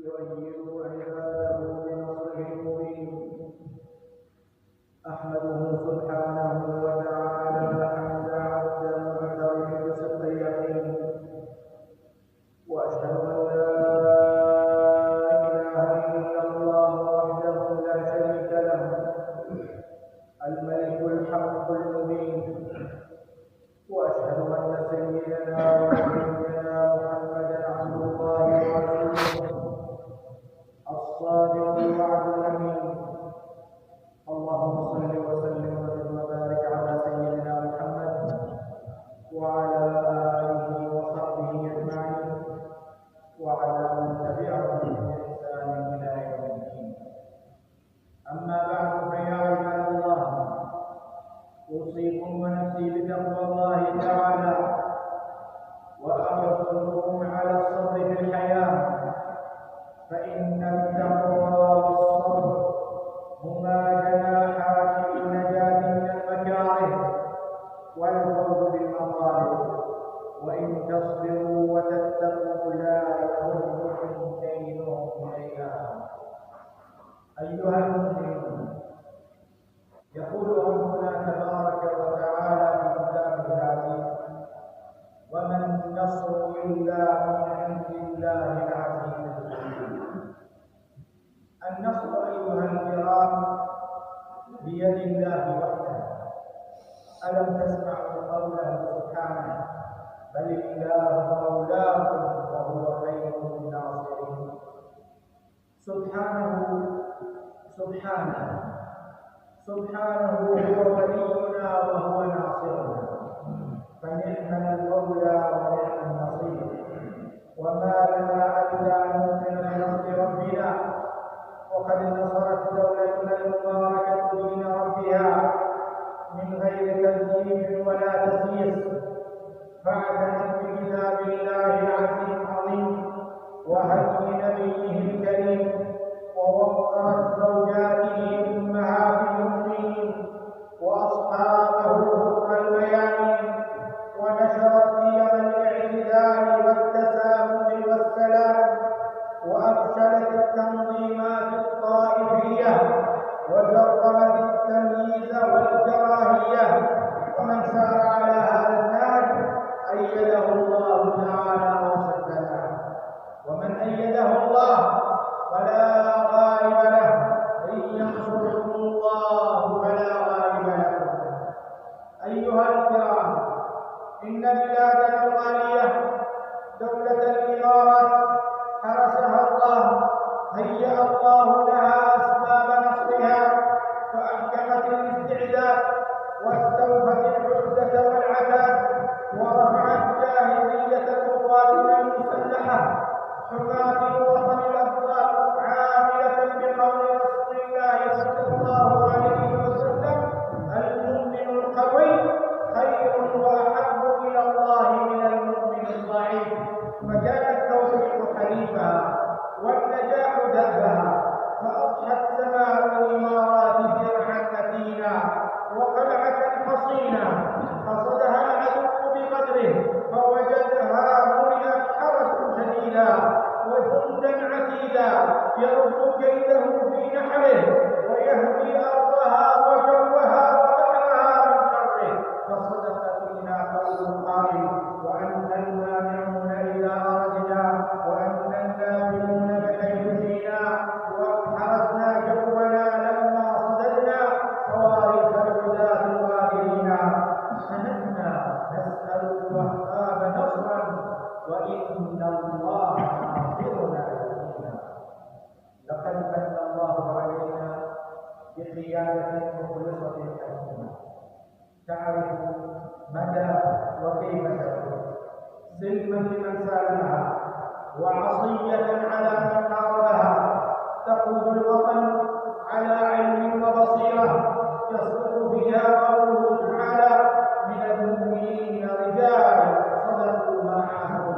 يؤيد عباده بنصره المبين. أحمده سبحانه وتعالى حمد عبد المعترف بصدق اليقين، وأشهد أن لا إله إلا الله وحده لا شريك له، الملك الحق المبين. وأشهد أن سيدنا ونبينا محمدا عبد الله ورسوله الصادق الوعد الأمين. اللهم صل وسلم وبارك على سيدنا محمد وعلى آله وصحبه أجمعين وعلى من تبعهم بإحسان إلى يوم الدين. أما بعد، فيا عباد الله، أوصيكم ونفسي بتقوى الله تعالى، وأحثكم على الصبر في الحياة، فإن التقوى والصبر هما جناحان للنجاة من المكاره والفوز بالمطالب. وإن تصبروا وتتقوا لا يضركم كيدهم شيئا. أيها المسلمون، يقول ربنا تبارك وتعالى في كتابه العزيز: وما النصر إلا من عند الله العزيز الحكيم. النصر أيها الكرام بيد الله وحده. ألم تسمعوا قوله سبحانه: بل الله مولاكم وهو خير الناصرين. سبحانه هو ولينا وهو ناصرنا، فنعم المولى ونعم النصير. وما لنا ألا نؤمن بنصر ربنا، وقد نصرت دولتنا المباركة دين ربها من غير تزييف ولا تسييس، فاعتنت بكتاب الله العظيم وهدي نبيه الكريم، ووقرت زوجاته أمهات المؤمنين وأصحابه غر الميامين، ونشرت قيم الاعتدال والتسامح والسلام، وأفشلت التنظيمات الطائفية، وجرمت التمييز والكراهية. ومن سار على هذا النهج أيده الله تعالى وسدده، ومن أيده الله فلا غالب له، إن ينصركم الله فلا غالب لكم. أيها الكرام، إن بلادنا الغالية دولة الإمارات حرسها الله، هيأ الله لها أسباب نصرها، فأحكمت الاستعداد واستوفت العدة والعتاد، ورفعت جاهزية قواتنا المسلحة حماة الوطن الأبطال، عاملة بقول رسول الله صلى الله عليه وسلم: المؤمن القوي خير وأحب إلى الله من المؤمن الضعيف. فكان التوفيق حليفها والنجاح دأبها، فأضحت سماء الإمارات درعا متينا وقلعة حصينا، قصدها العدو بقدره فوجدها ملئت حرسا شديدا وجندا عتيدا يرد كيده في نحره، ويهدي أرضها وجوها وبحرها من شره. فصدق فينا قول القائل: وأنت المانعون إذا أردنا، وأنت النافذون بحيث جئنا، وحرسنا جونا لما صددنا صواريخ العداة الغادرين. فنحنا نسأل الوهاب نصرا، وإن الله ناصرنا يقينا. لقد من الله علينا بقيادة مخلصة حكيمة تعرف مدى وكيف تكون سلما لمن سالمها، وعصية على من حاربها، تقود الوطن على علم وبصيرة، يصدق فيها قوله تعالى: من المؤمنين رجال صدقوا ما عاهدوا